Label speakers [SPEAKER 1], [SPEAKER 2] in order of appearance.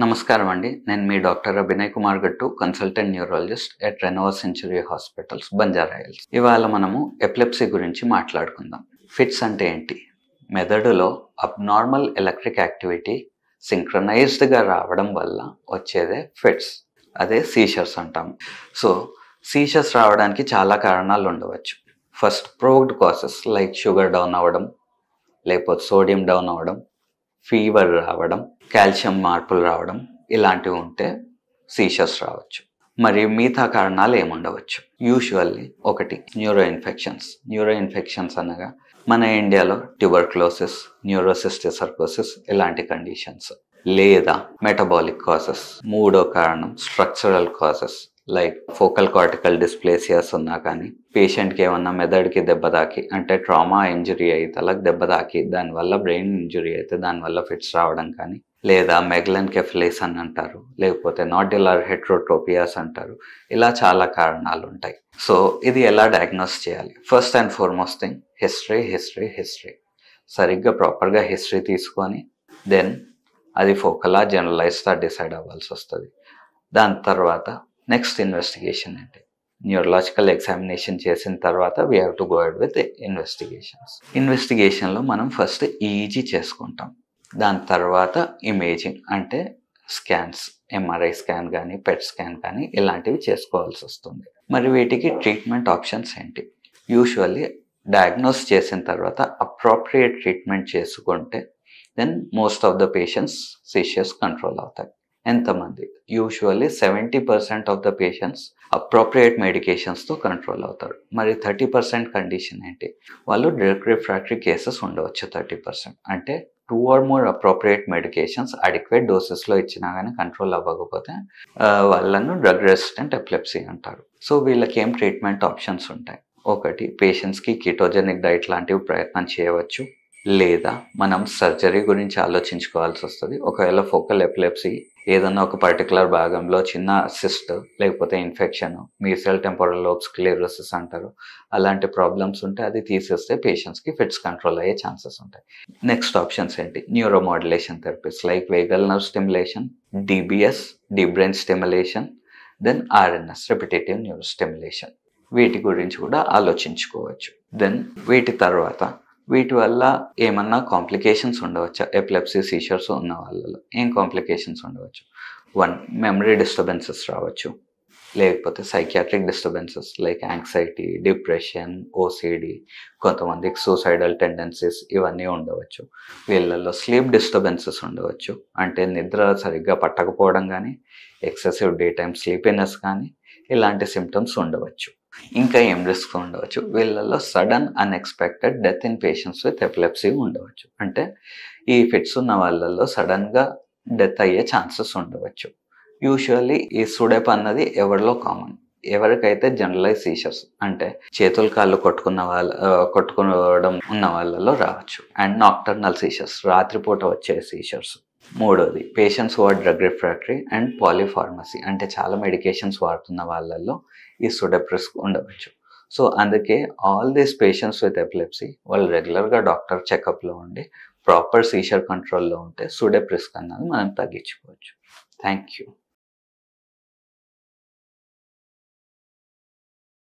[SPEAKER 1] నమస్కారం అండి. నేను మీ డాక్టర్ అభినయ్ కుమార్ గట్టు, consultant neurologist at Renova century hospitals, Banjara hills. ఇవాళ మనము ఎపిలెప్సీ గురించి మాట్లాడుకుందాం. ఫిట్స్ అంటే ఏంటి? మెదడులో అబ్నార్మల్ ఎలక్ట్రిక్ యాక్టివిటీ సింక్రనైజ్డ్గా రావడం వల్ల వచ్చేదే ఫిట్స్. అదే సీజర్స్ అంటాం. సో సీజర్స్ రావడానికి చాలా కారణాలు ఉండవచ్చు. First, proved causes like sugar down అవ్వడం, లేకపోతే సోడియం డౌన్ అవ్వడం, ఫీవర్ రావడం, కాల్షియం మార్పులు రావడం, ఇలాంటివి ఉంటే సీజర్స్ రావచ్చు. మరి మిగతా కారణాలు ఏముండవచ్చు? యూజువల్లీ ఒకటి, న్యూరో ఇన్ఫెక్షన్స్ అనగా మన ఇండియాలో ట్యూబర్క్లోసిస్, న్యూరోసిస్టిక్ సర్కోసిస్ ఇలాంటి కండిషన్స్, లేదా మెటబాలిక్ కాసెస్. మూడో కారణం structural causes like focal cortical dysplasias ఉన్నా కానీ, పేషెంట్కి ఏమన్నా మెదడుకి దెబ్బ తాకి, అంటే ట్రామా ఇంజరీ అయితే తలకు దెబ్బ తాకి దానివల్ల బ్రెయిన్ ఇంజరీ అయితే దానివల్ల ఫిట్స్ రావడం కానీ, లేదా మెగ్లెన్కెఫలైస్ అని అంటారు, లేకపోతే నాడ్యులర్ హెట్రోట్రోపియాస్ అంటారు. ఇలా చాలా కారణాలు ఉంటాయి. సో ఇది ఎలా డయాగ్నోస్ చేయాలి? First and foremost thing, history. సరిగ్గా ప్రాపర్గా హిస్టరీ తీసుకొని దెన్ అది ఫోకలా జనరలైజ్డా డిసైడ్ అవ్వాల్సి వస్తుంది. దాని తర్వాత నెక్స్ట్ ఇన్వెస్టిగేషన్ ఏంటి? న్యూరలాజికల్ ఎగ్జామినేషన్ చేసిన తర్వాత we have to go ahead with ఇన్వెస్టిగేషన్లో మనం ఫస్ట్ ఈజీ చేసుకుంటాం. దాని తర్వాత ఇమేజింగ్ అంటే స్కాన్స్, ఎంఆర్ఐ స్కాన్ కానీ, పెట్ స్కాన్ కానీ ఇలాంటివి చేసుకోవాల్సి వస్తుంది. మరి వీటికి ట్రీట్మెంట్ ఆప్షన్స్ ఏంటి? యూజువల్లీ డయాగ్నోస్ చేసిన తర్వాత అప్రోప్రియేట్ ట్రీట్మెంట్ చేసుకుంటే then most of the patients seizures control అవుతాయి. ఎంతమంది? Usually 70% of the patients appropriate మెడికేషన్స్తో కంట్రోల్ అవుతారు. మరి 30% కండిషన్ ఏంటి? వాళ్ళు డ్రగ్ రిఫ్రాక్టరీ కేసెస్ ఉండవచ్చు. 30% అంటే 2 or more appropriate medications adequate డోసెస్లో ఇచ్చినా కానీ కంట్రోల్ అవ్వకపోతే వాళ్ళను డ్రగ్ రెసిస్టెంట్ ఎపిలెప్సీ అంటారు. సో వీళ్ళకి ఏం ట్రీట్మెంట్ ఆప్షన్స్ ఉంటాయి? ఒకటి, పేషెంట్స్కి కీటోజెనిక్ డైట్ లాంటివి ప్రయత్నం చేయవచ్చు, లేదా మనం సర్జరీ గురించి ఆలోచించుకోవాల్సి వస్తుంది. ఒకవేళ ఫోకల్ ఎపిలెప్సీ ఏదన్నా ఒక పర్టికులర్ భాగంలో చిన్న సిస్ట్ లేకపోతే infection, mesial temporal lobe sclerosis అంటారు, అలాంటి ప్రాబ్లమ్స్ ఉంటే అది తీసేస్తే పేషెంట్స్కి ఫిట్స్ కంట్రోల్ అయ్యే ఛాన్సెస్ ఉంటాయి. నెక్స్ట్ ఆప్షన్స్ ఏంటి? Neuromodulation therapies like vagal nerve stimulation, DBS, deep brain stimulation, then RNS, repetitive neuro stimulation. వీటి గురించి కూడా ఆలోచించుకోవచ్చు. దెన్ వీటి తర్వాత వీటి వల్ల ఏమన్నా కాంప్లికేషన్స్ ఉండవచ్చా? ఎపిలెప్సీ సీజర్స్ ఉన్న వాళ్ళలో ఏం కాంప్లికేషన్స్ ఉండవచ్చు? 1, మెమరీ డిస్టర్బెన్సెస్ రావచ్చు, లేకపోతే psychiatric disturbances like anxiety, depression, OCD, కొంతమందికి సూసైడల్ టెండెన్సీస్ ఇవన్నీ ఉండవచ్చు. వీళ్ళల్లో స్లీప్ డిస్టర్బెన్సెస్ ఉండవచ్చు, అంటే నిద్ర సరిగ్గా పట్టకపోవడం కానీ, ఎక్సెసివ్ డే టైమ్ స్లీపీనెస్ కానీ ఇలాంటి సిమ్టమ్స్ ఉండవచ్చు. ఇంకా ఏం రిస్క్ ఉండవచ్చు? వీళ్ళల్లో sudden unexpected death in patients with epilepsy ఉండవచ్చు. అంటే ఈ ఫిట్స్ ఉన్న వాళ్ళల్లో సడన్గా డెత్ అయ్యే ఛాన్సెస్ ఉండవచ్చు. యూజువల్లీ ఈ సుడెప్ అన్నది ఎవరిలో కామన్, ఎవరికైతే జనరలైజ్ సీజర్స్ అంటే చేతులు కాళ్ళు కొట్టుకోవడం ఉన్న వాళ్ళలో రావచ్చు. అండ్ నాక్టర్నల్ సీజర్స్, రాత్రిపూట వచ్చే సీజర్స్. మూడోది, patients who are drug refractory and polypharmacy అంటే చాలా మెడికేషన్స్ వాడుతున్న వాళ్ళల్లో ఈ సుడెప్ రిస్క్ ఉండవచ్చు. సో అందుకే all these patients with epilepsy వాళ్ళు రెగ్యులర్గా డాక్టర్ చెకప్లో ఉండి ప్రాపర్ సీజర్ కంట్రోల్లో ఉంటే సుడెప్ రిస్క్ అన్నది మనం తగ్గించుకోవచ్చు. Thank you.